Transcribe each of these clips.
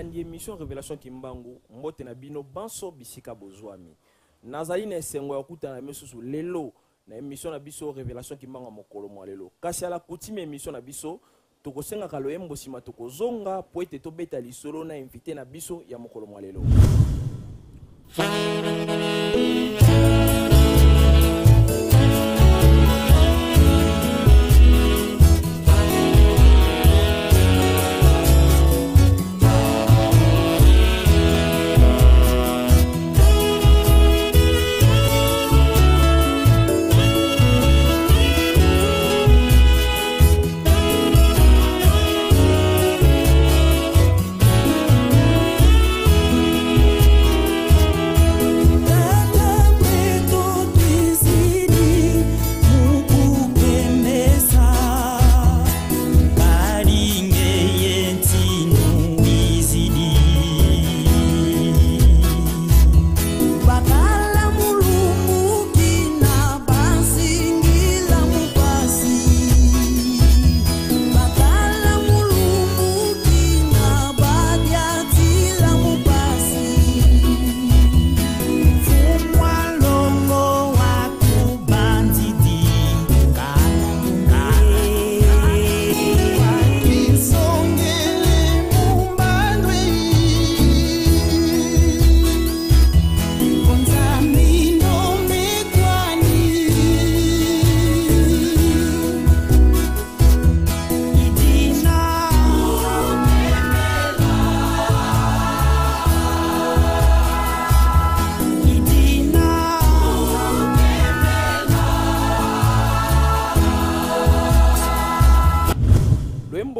bolandi émission Révélation Kimbangu mbote na bino banso bisika bozwami nazali na esengo ya kutana mesusu lelo na émission na biso Révélation Kimbangu mokolo mwa lelo kasi ala coutume émission na biso tokosenga kalo yembo sima tokozonga po ete tobeta lisolo na invité na biso ya mokolo mwa lelo.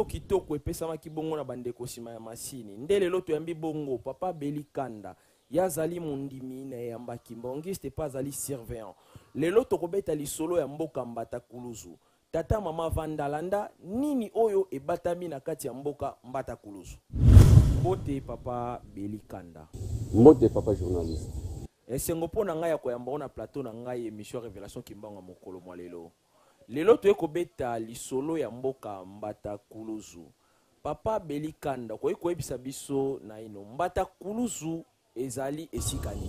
Kitoko epesama kibongo na bandeko sima ya masini ndele loto yambi bongo papa Belikanda yazali mundimi na yamba kimbongiste pas ali surveillant lelo tokobeta lisolo ya mboka Mbata Kuluzu tata mama Vandalanda nini oyo ebatami na kati ya mboka Mbata Kuluzu mbote papa Belikanda mbote papa journaliste esengo pona ngai ya koyamba na plateau na ngai émission Révélation Kimbangu mokolo mwa lelo lelo toyeko beta lisolo ya mboka Mbata Kuluzu papa Belikanda koyeko ebisa biso na ino Mbata Kuluzu ezali esikani.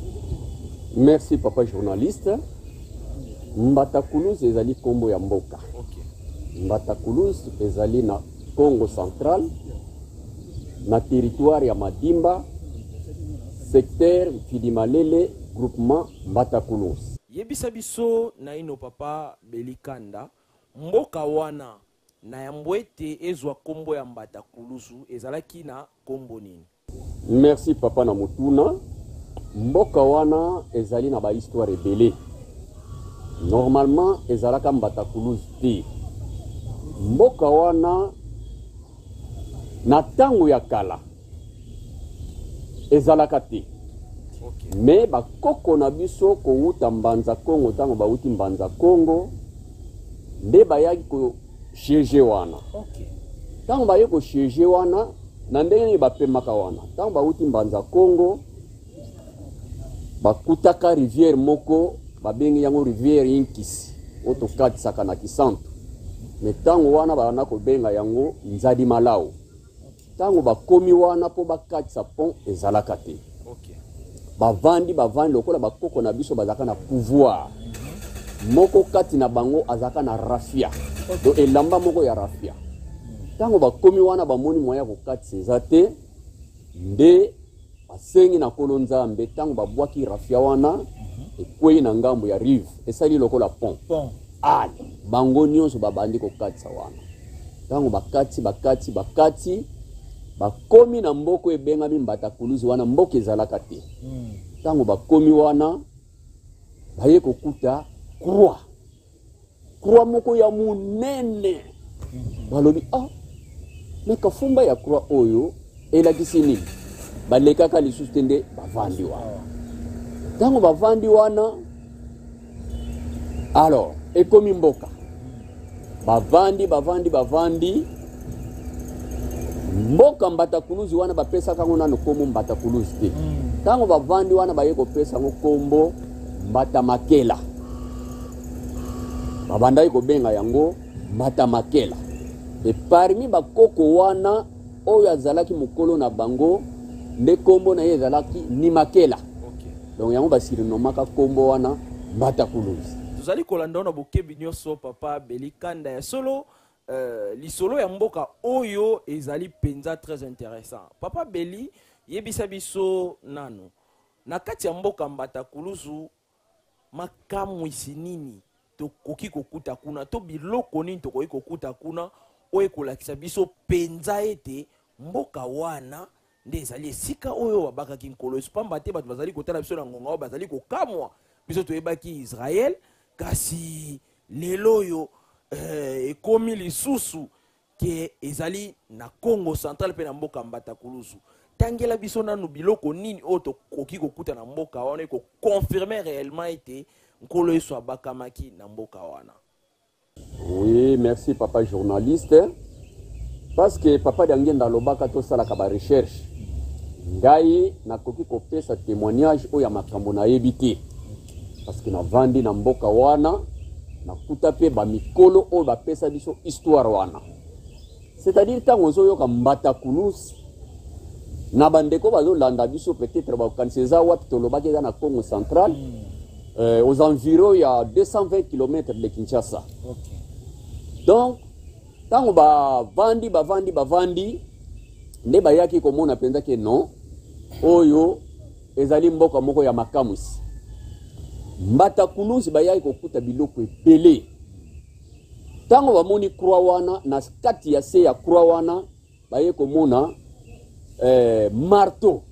Merci papa journaliste. Mbata Kuluzu ezali kombo ya mboka. Okay. Mbata Kuluzu ezali na Congo Central na territoire ya Madimba secteur Fidimalele groupement Mbata Kuluzu. Yebisa biso na ino papa Belikanda mboka wana na yambwete ezwa kombo ya Mbata Kuluzu ezalaki na kombo nini? Merci papa na mutuna. Mboka wana ezali na ba histoire ebele. Normalement ezalaka Mbata Kuluzu te. Mboka wana na tango ya kala ezalaka te. Okay. Me bakoko na biso ko uta mbanza Kongo tango ba uti mbanza Kongo nde bayaki ko siege wana. Okay. Tango bayaki ko siege wana na ndenge bapemaka wana. Tango ba uti mbanza Kongo bakutaka rivière moko babengi yango rivière Inkisi oto kati saka na kisantu. Me tango wana bana ko benga yango Nzadi Malaw. Tango bakomi wana po bakati sa pont ezalaka te. Okay. Bavandi lokola bakoko na biso bazaka na pouvoir. Moko kati na bango azaka na rafia. Do elamba moko ya rafia. Tango bakomi wana bamoni moya ko kati sezate nde basengi na kolonzambe tango babwaki rafia wana ekwei na ngambo ya rive esali lokola pont. Bango nyonso babandi ko kati sa wana. Tango bakati bakomi na mboko ebenga Mbata Kuluzu wana mboka ezalaka te. Tango bakomi wana baye kokuta croix moko ya munene. Balobi meka fumba ya croix oyo elakisi nini? Balekaka lisusu tende bavandi wana. Tango bavandi wana alors ekomi mboka. Bavandi mboka Mbata Kuluzu wana bapesa kango nano kombo Mbata Kuluzu te. Tango bavandi wana baye kopesa ngo kombo Mbata Makela. Babandai ko benga yango Mbata Makela. Et parmi bakoko wana oyo azalaki mukolo na bango nde kombo na ye ezalaki Nimakela. Okay. Donc yango basirinomaka kombo wana Mbatakuluzi. Tozali kolanda na bokebi nyonso papa Belikanda ya solo lisolo ya mboka oyo ezali penza très intéressant. Papa Beli yebisa biso nano na kati ya mboka Mbatakuluzu makamwisi nini tokoki kokuta kuna to biloko nini tokoki kokuta kuna oyo kolakisa biso penza ete mboka wana nde ezali esika oyo babakaki nkolo pamba te bato bazali kotala biso na ngonga oyo bazali kokamwa biso toyebaki Israel kasi lelo oyo ekomi lisusu ke ezali na Congo central pe na mboka Mbatakuluzu. Tangela biso nanu biloko nini oyo tokoki kokuta na mboka wana ko confirmer réellement ete nkolo yesu abakamaki na mboka wana. Oui, merci papa journaliste. Parce que papa Dangenda lobaka to sala ka ba recherche. Ngai nakoki kopesa témoignage oyo ya makambo na yebite. Parce que na vandi na mboka wana nakuta pe ba mikolo oyo bapesa biso histoire wana. C'est-à-dire tango zoyoka Mbatakuluzi na bandeko bazolanda biso peut-être ba kanseza wapi tolobaki na Congo central. Aux environs il y a 220 km de Kinshasa. Okay. Donc tango bavandi nde bayaki komona penza ke non oyo ezali mboka moko ya makamusi. Mbatakuluzi bayaki kokuta biloko ebele. Tango bamoni croix wana na kati ya se ya croix wana bayaki komona marteau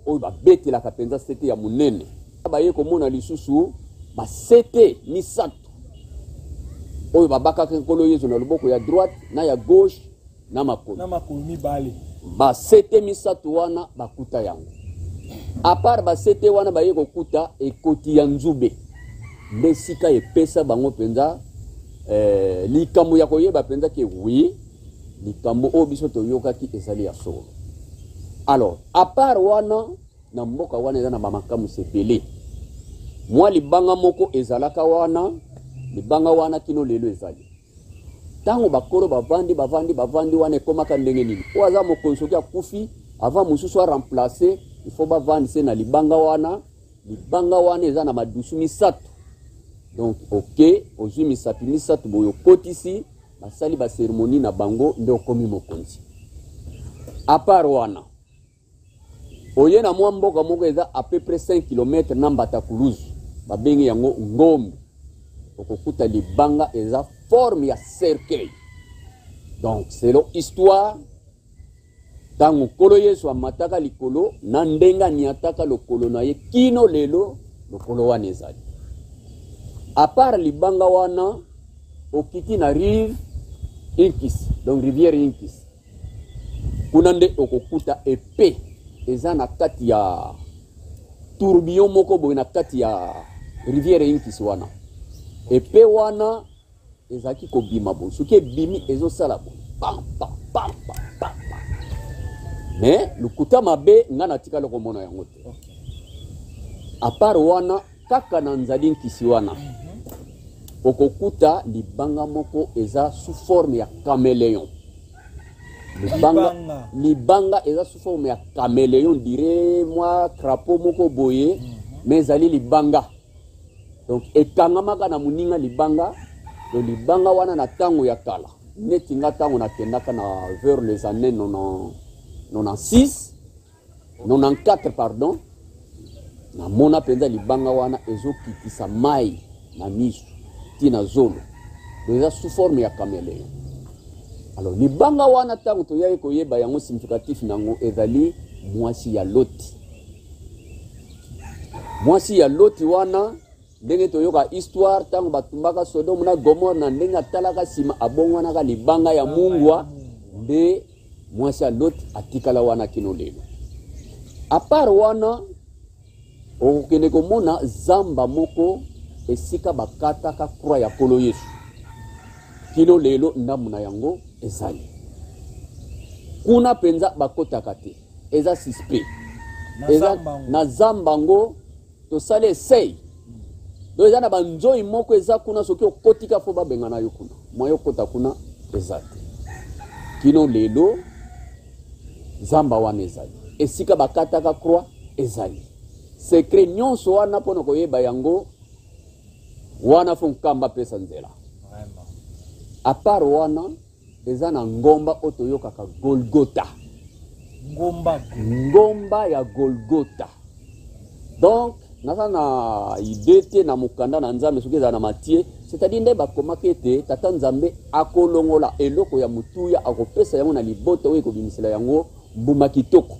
oyo babetelaka penza sete ya munene. Baye komona lisusu ba sete misato oyo babaka nkolo yesu na loboko ya droite na ya gauche na makolo mibale ba sete misato wana bakuta yango. A part ba sete wana baye kokuta ekoti ya nzube nde sika epesa bango penza likambo ya koyeba penza ke oui likambo oyo biso toyokaki ezali ya solo. Alors a part wana na mboka wana eza na bamakamu sepele. Mwa libanga moko ezalaka wana, libanga wana kino lelo ezali. Tango bakoro bavandi wana ekomaka ndenge nini. O aza mokonsoki akufi, avant mususu a remplacer, il faut bavandi se na libanga wana eza na madusu misato. Donc OK, ozwi misato boyo kotisi, basali ba cérémonie na bango nde okomi mokonzi. A part wana oye na mwa mboka moko eza à peu près 5 km na Mbatakuluzu babengi yango Ngombe okokuta libanga eza forme ya cercueil. Donc selon histoire tango kolo yesu amataka likolo na ndenga niataka lokolo na ye kino lelo lokolo wana ezali. À part libanga wana okiti na rive Inkis, donc rivière Inkis kuna nde okokuta épée eza na kati ya tourbillon moko boye na kati ya rivière Inkis wana. Epe wana ezaki kobima bo. Soki bimi ezosala bo. Pam pam pam pam pam. Mais lukuta mabe nga natika loko mona yango te. A part wana kaka na nzali Inkisi wana. Okokuta libanga moko eza sous forme ya caméléon. Libanga eza sous forme ya caméléon, dirait moi crapaud moko boye, mais ali libanga. Donc ekangamaka na muninga libanga, do libanga wana na tango ya kala. Netinga tango na kendaka na vers les années 96, 94 pardon. Na mona penza libanga wana ezokitisa mai na misu tina zolo. Eza sous forme ya caméléon. Alors libanga wana tango toyai koyeba yango significatif nango ezali mwasi ya Loti. Mwasi ya Loti wana ndenge toyoka histoire tango batumbaka Sodome na Gomorrhe na ndenge atalaka sima abongwana ka libanga ya mungwa nde mwasi ya Loti atikala wana kino lelo. A part wana okende komona zamba moko esika bakataka croix ya kolo Yesu. Kino lelo ndamu na yango ezali. Kuna penza bakotaka te. Eza suspect. Eza na zambango to sale sei. Do eza na banzoi moko eza kuna soki okotika fo babengana yo kuna. Moyo kota kuna eza te. Kino lelo zamba wana ezali. esika bakataka croix ezali secret nyonso wana mpona koyeba yango wana fo nkamba pesa nzela Vraiment. à part wana eza na ngomba oyo toyokaka Golgotha. Ngomba ya Golgotha. Donc naza na idée te na mokanda na nzambe soki eza na matie, c'est-à-dire nde bakomaki ete tata nzambe akolongola eloko ya mutuya akopesa yango na libota oyo ekobimisela yango mbuma kitoko.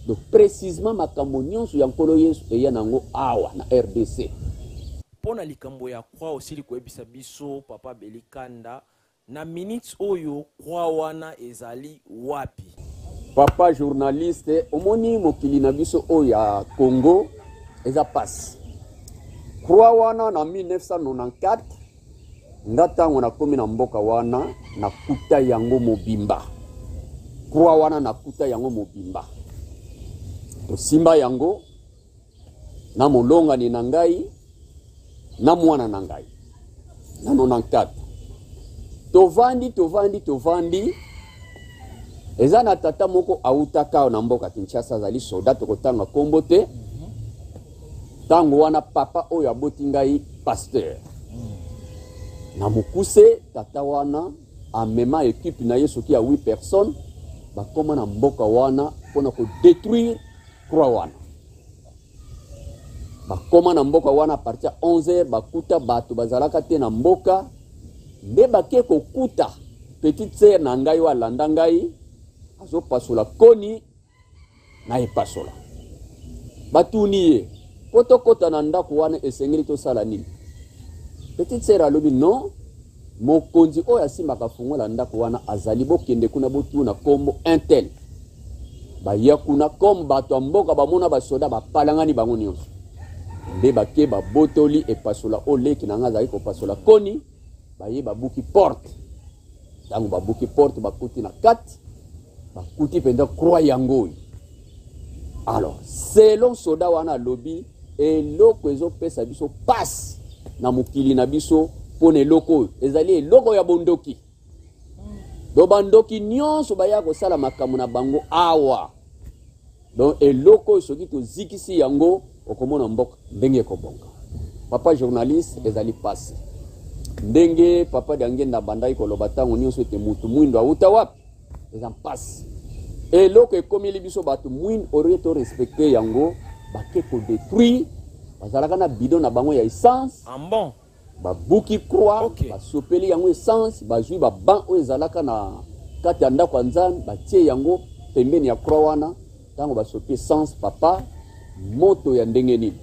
Donc précisément makambo nyonso ya nkolo Yesu eya nango awa na RDC. Pona likambo ya kwa osili koyebisa biso papa Belikanda na minutes oyo kwa wana ezali wapi? Papa journaliste omoni mokili na biso oyo ya Congo eza passe. Kwa wana na 1994 ngatango na komi na mboka wana na kuta yango mobimba. Kwa wana na kuta yango mobimba. To simba yango na molonga ni nangai na mwana nangai na 94 tovandi eza na tata moko autaka na mboka Kinshasa zali soldat kotanga kombo te tango wana papa oyo aboti ngai pasteur na mukuse tata wana amema équipe na yesu ki ya 8 personnes bakoma na mboka wana pona ko détruire croix wana. Bakoma na mboka wana a partir 11h bakuta bato bazalaka te na mboka nde bake kokuta petite sœur na ngai wa landa ngai azo pasola koni na epasola batuni ye poto kota na ndako wana esengeli to sala nini. Petite sœur alobi non mokonzi oyo asimaka fungola ndako wana azali bokende kuna botuna kombo intel baya kuna comme bato mboka bamona basoda bapalangani bango nyonso nde bake babotoli epasola oleki na nga azali kopasola koni baye babuki porte tango babuki porte bakuti na kati bakuti penda croix yango. Alors selon soda wana lobi eloko ezopesa biso passe na mokili na biso pona eloko ezali eloko ya bondoki do bandoki nyonso baya kosala makambo na bango awa. Donc eloko soki tozikisi yango okomona mboka ndenge ekobonga. Papa journaliste ezali passe ndenge papa Diangenda bandai koloba tango nyonso ete mutu mwindo auta wapi eza passe eloko ekomeli biso bato mwindo oreto respecter yango bake ko détruire bazalaka na bidon na bango ya essence bon babuki croix okay. Basopeli yango essence bazwi baban oyo ezalaka na kati ya ndako ya nzambe batie yango pembeni ya croix wana tango basopi essence papa moto ya ndenge nini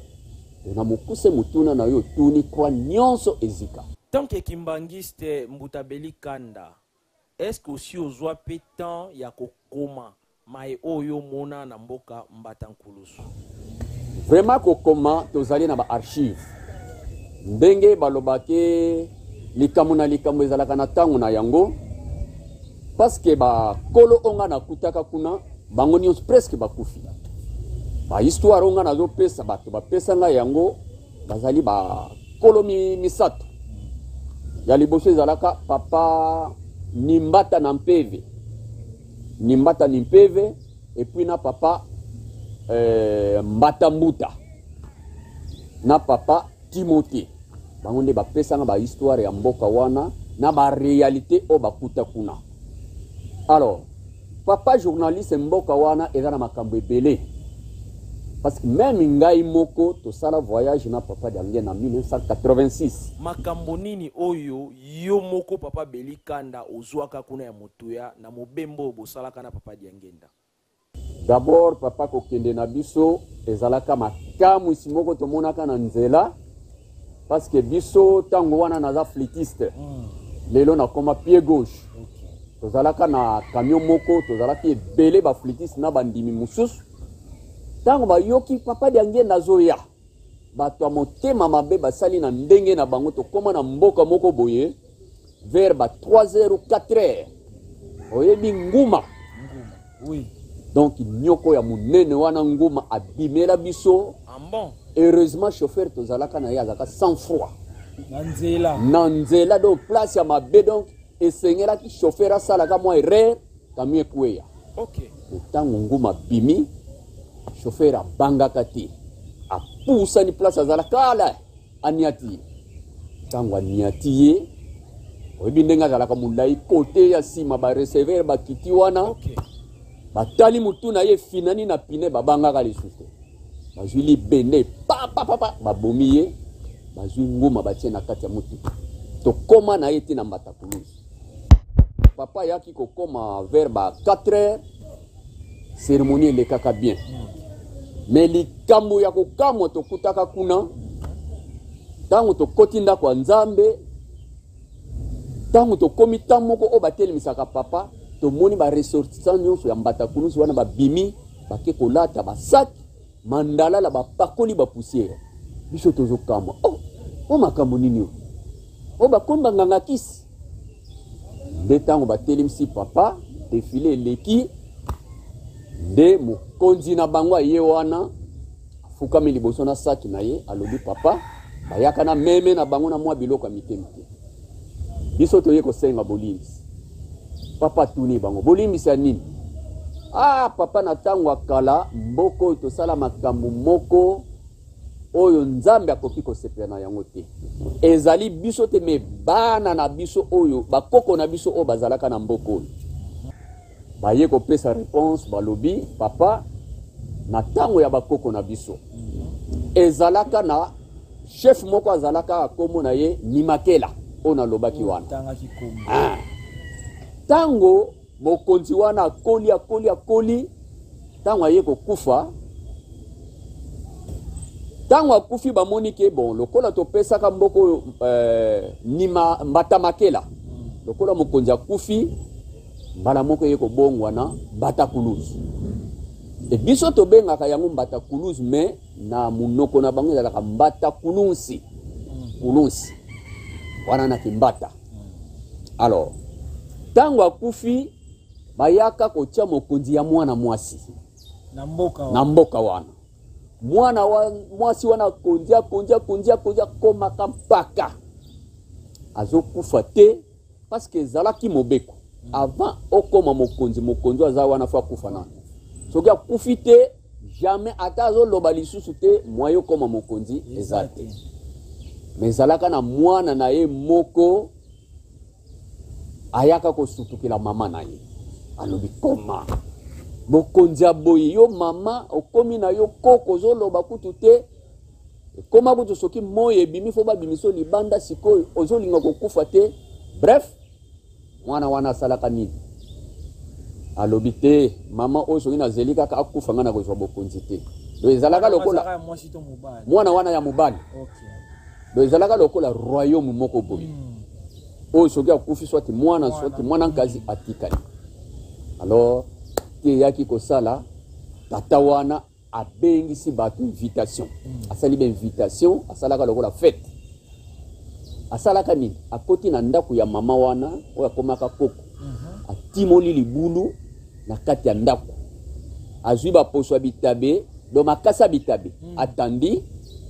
na mokuse mutuna na yo tuni croix nyonso ezika. Tant que kimbangiste Mbuta Belikanda est-ce que aussi ozwa pe temps ya kokoma mai oyo mona na mboka Mbatankulusu? Vraiment kokoma tozali na ba archive ndenge balobake likambo na likambo ezalaka na tango na yango parce que ba kolo onga na kutaka kuna bango nyonso presque bakufi ba histoire onga nazo pesa bato bapesa nga yango bazali ba kolo misato ya liboso ezalaka papa Nimbata na Mpeve et puis na papa Mbata Mbuta na papa Timothée bango nde bapesa nga ba histoire ya mboka wana na ba réalité o bakuta kuna. Alors papa journaliste mboka wana eza na makambo ebele parce que même ngai moko to sala voyage na papa Diangenda en 1986. Makambo nini oyo yo moko papa Belikanda ozwaka kuna ya motuya na mobembo bosalaka na papa Diangenda? D'abord papa kokende na biso ezalaka makamu isimoko to monaka na nzela parce que biso tango wana naza flûtiste lelo na koma pied gauche tozalaka na camion moko tozalaki ebele ba flûtiste na bandimi mususu tango bayoki papa Diangenda zoya bato motema mabe basali na ndenge na bango to koma na mboka moko boye vers ba 3h ou 4h oyebi nguma. Oui. Donc nyoko ya munene wana nguma abimela biso. Bon. Heureusement chauffeur tozalaka na yazaka sans froid. Nanzela do place ya mabe donc esengela ki chauffeur asala ka moi erreur kamie kweya. OK. Tango nguma bimi chauffeur abangaka te apusani place azalaka ala aniati ntango aniati ye oyebi ndenge azalaka molai kote ya nsima bareceveur bakiti wana batali mutu na ye finani na pine babangaka lisusu bazwi libende papapapa babomi ye bazwi nguma batie na kati ya motuka tokóma na ye te na Mbata Kuluzu. Papa yaki kokóma vers ba 4 heures cérémonie elekaka bien mais likambo ya kokamwa tokutaka kuna ntango tokoti ndako ya Nzambe ntango tokomi ntango moko oyo batelemisaka papa tomoni baressortissant nyonso ya Mbata Kuluzu wana babimi bake kolata basaki mandalala bapakoli bapoussière biso tozokamwa o makambo nini o o bakomi banganga kisi nde ntango batelemisi papa defile eleki nde mokonzi na bango aye wana afukami liboso na saki na ye alobi papa bayaka na meme na bango na mwa biloko ya mike biso toye kosenga bolimbisi papa tuni bango bolimbisi ya nini papa na ntango akala mboko oyo tosala makambo moko oyo Nzambe akoki kosepela na yango te ezali biso te me bana na biso oyo bakoko na biso oyo bazalaka na mboko oyo baye kopesa réponse balobi papa na ntango ya bakoko na biso ezalaka na chef moko azalaka akomo na ye Nimakela oyo nalobaki wana ntango mokonzi wana akoli ntango aye kokufa ntango akufi bamoni ke bon lokola topesaka mboko Mbata Makela lokola mokonzi akufi mbala moko ye kobongwa na Mbata Kuluzu e biso tobengaka yango Mbata Kuluzu me na munoko na bango ezalaka Mbata Kulunsi wana na Kimbata alors ntango akufi bayaka kotia mokonzi ya mwana mwasi na mboka wana mwana mwasi wana kondia koma kampaka azokufa te parce que ezalaki mobeko avant okoma mokonzi aza wana fa kufa na soki akufi te jamais ata azoloba lisusu te mwayo koma mokonzi eza te mais ezalaka na mwana na ye moko ayaka kosutukela mama na ye alobi koma mokonzi aboyi yo mama okomi na yo koko zoloba kutu te koma kutu soki moye ebimi fo babimiso libanda sikoyo ozolinga kokufa te bref mwana wana asalaka nini alobi te mama oyo soki nazeli kaka akufa nga na kozwa bokonzi te do ezalaka lokola mwana wana ya mobali do ezalaka lokola royaume moko boye oyo soki akufi swati mwana nkazi atikali alors te yaki kosala tata wana abengisi bato invitation asali ba invitation asalaka lokola fête asalaka nini akoti na ndako ya mama wana oyo akomaka koko atimoli libulu na kati ya ndako azwi baposo ya bitabe do makasa bitabe atandi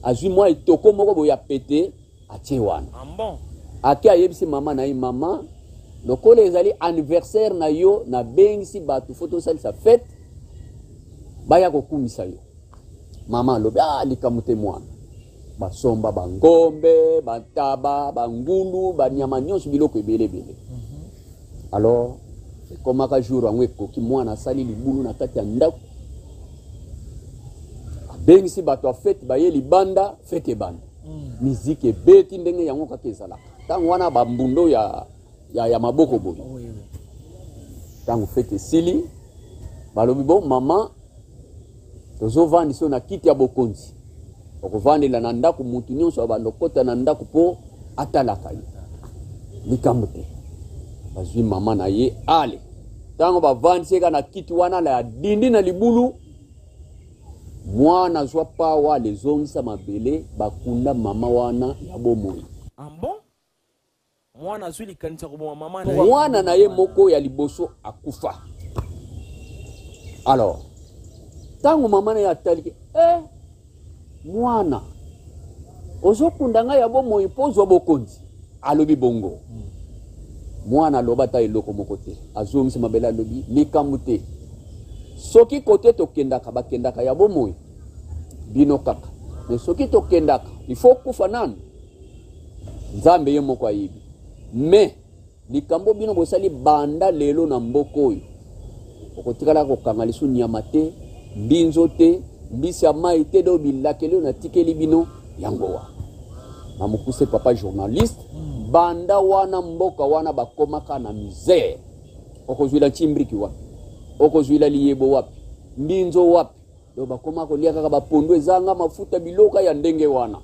azwi mwa etoko moko boya pete atie wana ake ayebisi mama na ye mama lokola ezali anniversaire na yo na bengisi bato foto salisa fête baya kokumisa yo mama alobi likamu te mwana basomba bangombe bataba bangulu banyama nyonso biloko ebele alors ekomaka jour yango ekoki mwana asali libulu na kati ya ndako abengisi bato ya fête baye libanda fête ebanda miziki ebeti ndenge yango kaka ezalaka ntango wana bambundo ya maboko boye ntango fête esili balobi bon mama tozovandisa na kiti ya bokonzi okovandela na ndako mutu nyonso abandokota na ndako po atalaka ye likambo te bazwi mama na ye ale ntango bavandiseka na kiti wana la dindi na libulu mwana zwa pawa lezongisa mabele bakunda mama wana ya bomoi bon mwana zwi likanisa ko mama na mwana na ye moko ya liboso akufa alors tango mama na ye ataliki mwana ozokunda ngai ya bomoi mpo ozwa bokonzi alobi bongo mwana aloba ta eloko moko te azongisa mabele alobi likambo te soki côté tokendaka bakendaka ya bomoi bino kaka mais soki tokendaka il faut kufa nanu nzambe ye moko ayibi mais likambo bino bosali banda lelo na mboka oyo okotikala kokanga lisu nyama te mbinzo te mbisi ya mai te do bilakeli na tikeli bino yango wa na mokuse papa journaliste banda wana mboka wana bakomaka na misère okozwila chimbriki wapi okozwila liyebo wapi mbinzo wapi do bakoma kolia kaka bapondo ezanga mafuta biloka ya ndenge wana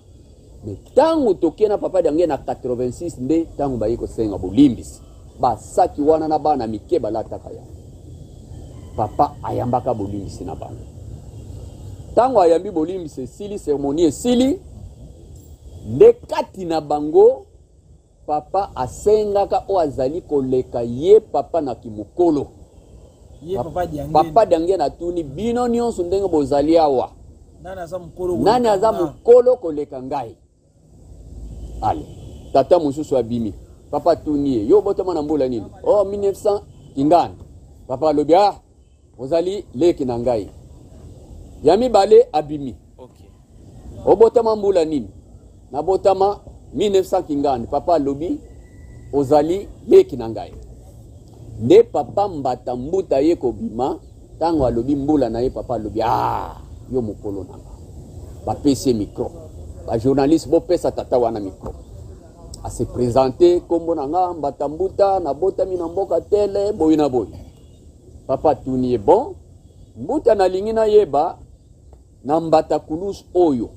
mais tangu tokena papa dange na 86 nde tangu bayiko senga bolimbisi basaki wana na bana mike balataka ya papa ayambaka bolimbisi na bana tangu ayambi bolimbisi sili ceremonie sili nde kati na bango papa asengaka o azali koleka ye papa na kimukolo papa dange na tuni bino nyonso ndenge bozali awa nani aza mukolo koleka ngai ale tata mususu abimi papa tuni yo botama na mbula nini 1900 kingani papa lobi ozali leki na ngai ya mibale abimi obotama mbula nini na botama 1900 kingani papa lobi ozali leki na ngai nde papa mbata mbuta ye kobima tango alobi mbula na ye papa lobi yo mokolo nanga bapesi micro ba journaliste bopesa tata wana micro a se présenter kombo nanga mbata mbuta na botami na mboka tele boyi na boyi papa tuni bon mbuta na lingi na yeba na mbata kulus oyo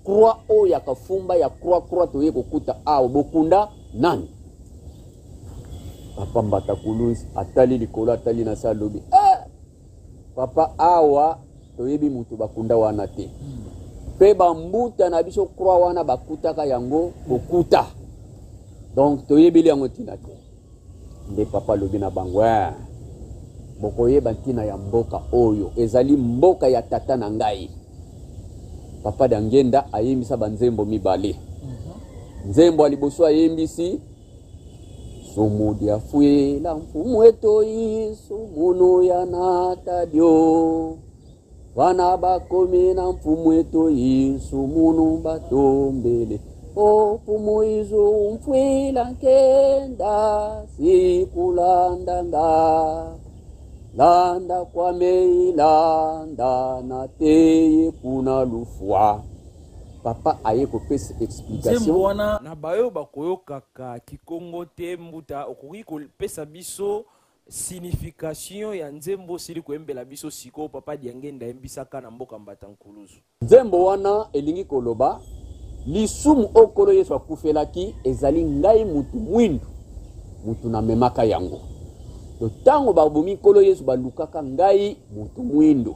croix oyo ya kafumba ya croix toye kokuta bokunda nani papa mbata kulus atali likolo atali na salobi papa awa toyebi mutu bakunda wana te pe bambuta na biso croix wana bakutaka yango bokuta donc toyebi yango tina te nde papa lobi na bango bokoyeba ntina ya mboka oyo ezali mboka ya tata na ngai papa dangenda ayembisa banzembo mibale nzembo aliboso ayembisi sumudi afuela mfumu etoi sumunu ya natadio wana bakomi na mfumu etoi sumunu batombele mfumu izo mfuela nkenda sikulandanga landa kwa meilanda na teye kuna lufwa papa aye kopesa explication na bayo bakoyokaka kikongo te mbuta okoki kopesa biso signification ya nzembo sili koyembela biso siko papa diangenda yembisaka na mboka mbata nkuluzu nzembo wana elingi koloba lisumu okolo yesu akufelaki ezali ngai mutu mwindu mutu na memaka yango to tango babomi kolo yesu balukaka ngai mutu mwindo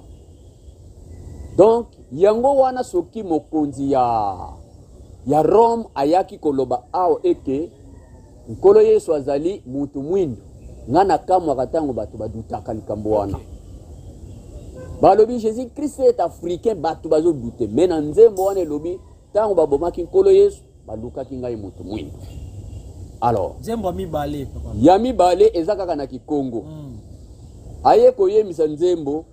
donc yango wana soki mokonzi ya Rome ayaki koloba eke nkolo yesu azali mutu mwindo ngana kamwa tango batu badutaka likambo wana balobi Jésus Christ est africain batu bazo dute mena nzembo wana lobi tango babomaki nkolo yesu balukaki ngai mutu mwindo. Alors, ya mibale ezakaka na kikongo. Aye koyemisa nzembo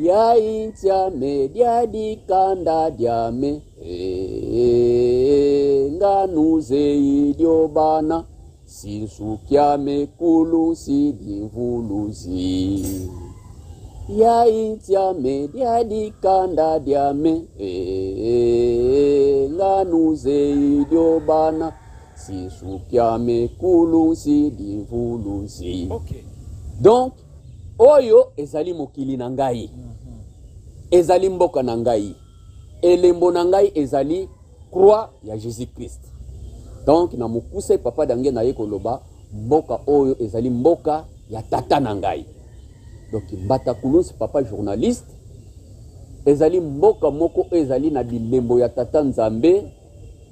ya intia media di kanda diame nganuze idiobana sinsukia mekulu sidivuluzi ya intia media di kanda diame nganuze idiobana sisukia mekulu sidivuluzi. Okay. Donc oyo ezali mokili na ngai ezali mboka na ngai elembo na ngai ezali croix ya Jésus Christ. Donc na mokuse papa dange na ye koloba mboka oyo ezali mboka ya tata na ngai. Donc mbata kulunsi papa journaliste ezali mboka moko ezali na bilembo ya tata nzambe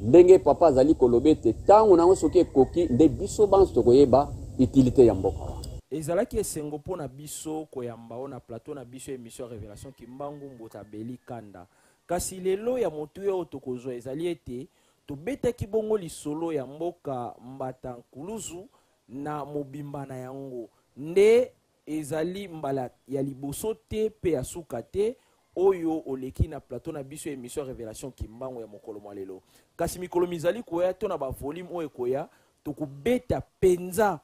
ndenge papa azali kolobete tango nango soki ekoki nde biso banso tokoyeba utilité ya mboka. Ezalaki esengo pona biso koyamba ona plateau na biso émission révélation kimbangu mbota beli kanda kasi lelo ya motu yo tokozwa ezali ete tobetaki bongo lisolo ya mboka mbata nkuluzu na mobimba na yango nde ezali mbala ya liboso te pe ya suka te oyo oleki na plateau na biso émission révélation kimbango ya mokolo mwa lelo kasi mikolo mizali koya to na ba volume oyo koya tokubeta penza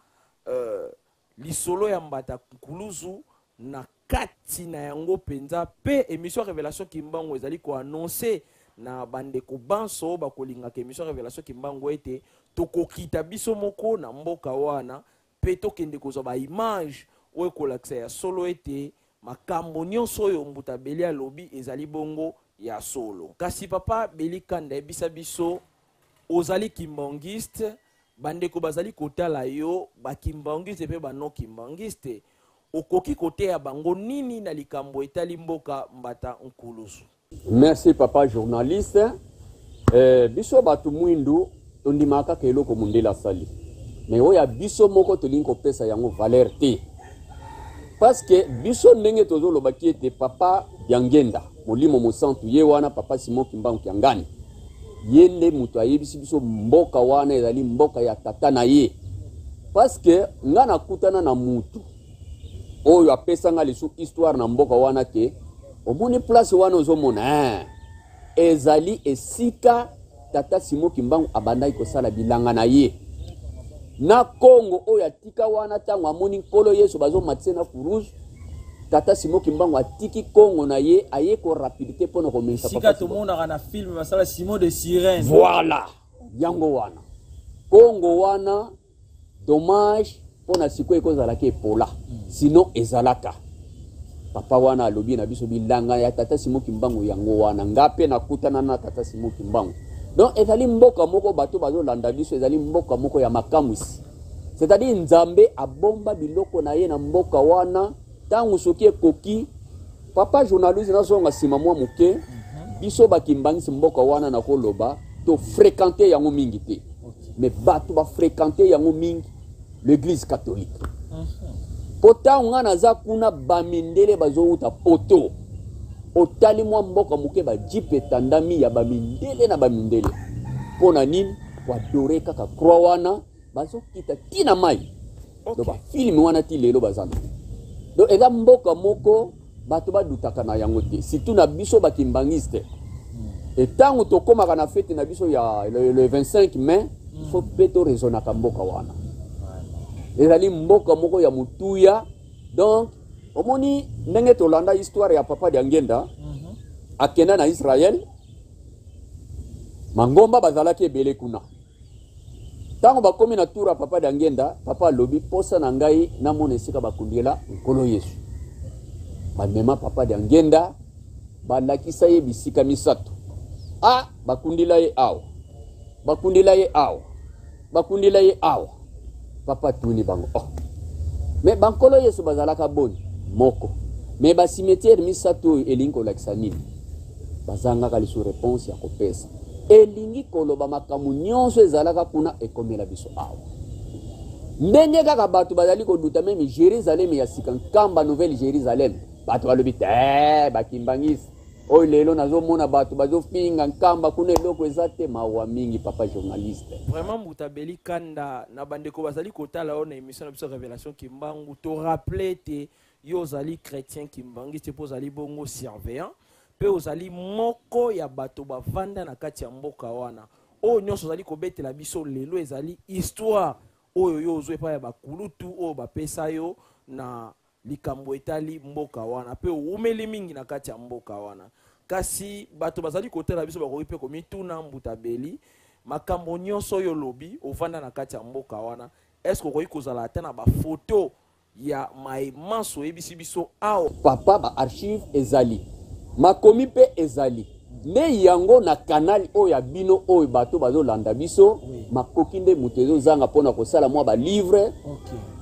lisolo ya mbata nkuluzu na kati na yango penza pe émission révélation kimbango ezali ko annoncer na bandeko banso bakolingaka émission révélation kimbango ete tokokita biso moko na mboka wana pe tokende kozwa ba image oyo kolakisa ya solo ete makambo nyonso oyo mbuta beli alobi ezali bongo ya solo kasi papa Beli Kanda ebisa biso ozali kimbangiste bandeko bazali kotala yo bakimbangiste pe bano kimbangiste okoki kote ya bango nini na likambo etali mboka mbata nkuluzu. Merci papa journaliste. Biso batu mwindu tondimaka keloko mundela sali. Mais oya biso moko tolingi kopesa yango valeur te. Parce que biso ndenge tozo lobaki ete papa Yangenda molimo mosantu ye wana papa Simon Kimbangu Kiangani. Yende mutu ayebisi biso mboka wana ezali mboka ya tata na ye. Parce que ngana kutana na mutu oyo apesa nga lisu histoire na mboka wana ke omoni place wana ozomona ezali esika tata Simon Kimbangu abandaki kosala bilanga na ye na Congo oyo atika wana tango amoni nkolo Yesu bazomatisa na furuge tata Simon Kimbangu atiki Congo na ye aye ko rapidité pour komisa papa sika to mona na film basala Simon de Sirène voilà yango wana Congo wana dommage pona siko ekozala ke pola sinon ezalaka papa wana alobi na biso bilanga ya tata Simon Kimbangu yango wana ngape nakutana na tata Simon Kimbangu donc ezali mboka moko bato bazolanda biso ezali mboka moko ya makamwisi c'est-à-dire nzambe abomba biloko na ye na mboka wana tangu soki ekoki papa journaliste na songa sima mwa muke biso bakimbangisi mboka wana na koloba to fréquenter yango mingi te mais bato ba fréquenter yango mingi l'église catholique pota ngana za kuna bamindele bazouta poto otali mwa mboka muke ba jipe tandami ya bamindele na bamindele pona nini kwa dore kaka croix wana bazo kita tina mai do ba film wana ti lelo bazana do eza mboka moko bato badutaka na yango te surtout na biso bakimbangiste etango tokomaka na fete na biso ya le 25 mai il faut peto raisonnaka mboka wana ezali mboka moko ya mutuya donc omoni ndenge tolanda histoire ya papa Yangenda akenda na Israël mangomba bazalaki ebele kuna tango bakomi na tour ya papa Yangenda papa lobi posa na ngai na mona esika bakundela nkolo Yesu bamema papa Yangenda balakisa ye bisika misato bakundila ye awa bakundila ye awa bakundila ye awa papa tuni bango mais bankolo Yesu bazalaka boni moko mais ba cimetière misato elingi kolakisa nini bazangaka lisu réponse ya kopesa elingi koloba makambo nyonso ezalaka kuna ekomela biso awa ndenge kaka bato bazali koduta meme Jérusalem ya sika nkamba nouvelle Jérusalem bato balobi te bakimbangisi oyo lelo nazomona bato bazofinga nkamba kuna eloko eza te mawa mingi papa journaliste vraiment Mbuta Beli Kanda na bandeko bazali kotala ona émission na biso révélation kimbangu to rappeler te yo ozali chrétien kimbangiste po ozali bongo surveillant pe ozali moko ya bato bavanda na kati ya mboka wana oyo nyonso ozali kobetela biso lelo ezali histoire oyo yo ozwe pa ya bakulutu oyo bapesa yo na likambo etali mboka wana pe umeli mingi na kati ya mboka wana kasi bato bazali kotela biso bakoki pe komituna Mbuta Beli makambo nyonso oyo lobi ovanda na kati ya mboka wana est-ce kokoki kozala ata na bafoto ya maemanso oyebisi biso awa papa ba archive ezali makomi pe ezali ne yango na kanali oyo ya bino oyo bato bazolanda biso makoki nde mutu ezozanga mpona kosala mwa balivre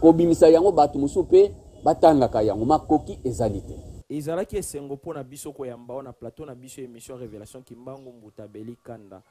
kobimisa yango bato mosusu pe batangaka yango makoki ezali te ezalaki esengo mpona biso koyamba na plateau na biso émission révélation kimbangu Mbuta Beli Kanda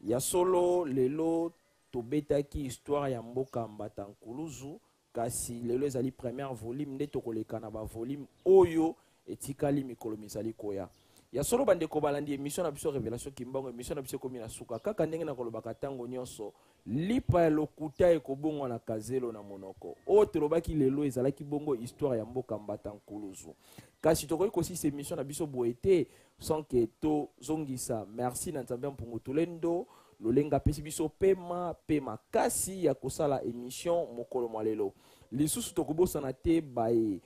ya solo lelo tobetaki histoire ya mboka mbata nkuluzu kasi lelo ezali première volume nde tokoleka na ba volume oyo etikali mikolo mizali koya ya solo bandeko balandi émission na biso révélation kimbango émission na biso komi na suka kaka ndenge na kolobaka tango nyonso lipa ya lokuta ekobongwa na kazelo na monoko oyo tolobaki lelo ezalaki bongo histoire ya mboka mbata nkuluzu kasi tokoki kosisa émission na biso boye te sans que tozongisa merci na nzambe ya mpungu tulendo lolenga apesi biso pema pe makasi ya kosala émission mokolo mwa lelo lisusu tokobosana te baye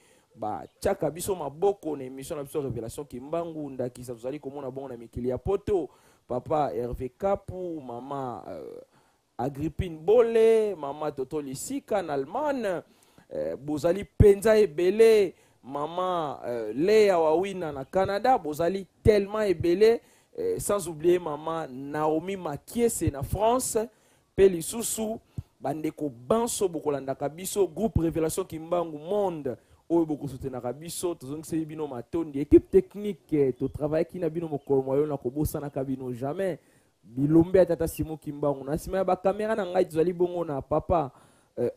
tiaka biso maboko na émission na biso révélation kimbangu ndakisa tozali komona bongo na mikili ya poto papa Hervé Kapu mama Agrippine Bole mama Toto Lisika na Allemagne bozali penza ebele mama Léa Wawina na Canada bozali tellement ebele sans oublier mama Naomi Makiese na France pe lisusu bandeko banso bokolandaka biso groupe révélation kimbangu monde oyo bokosutenaka biso tozongiseli bino matondi équipe technique to travaille ki na bino mokolo moyo na kobosanaka bino jamais bilombe ya tata Simo Kimbangu na nsima ya bakamera na ngai tozali bongo na papa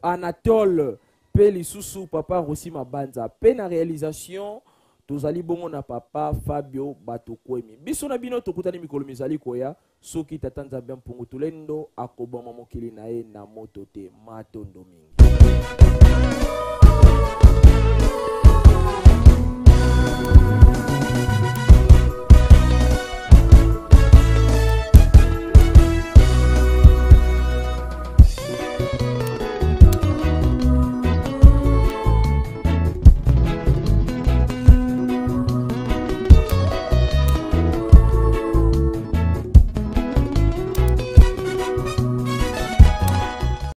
Anatole pe lisusu papa Rossi Mabanza pe na réalisation tozali bongo na papa Fabio Batokwemi biso na bino tokutani mikolo mizali koya soki tata Nzambe mpungu tulendo akoboma mokili na ye na moto te matondo mingi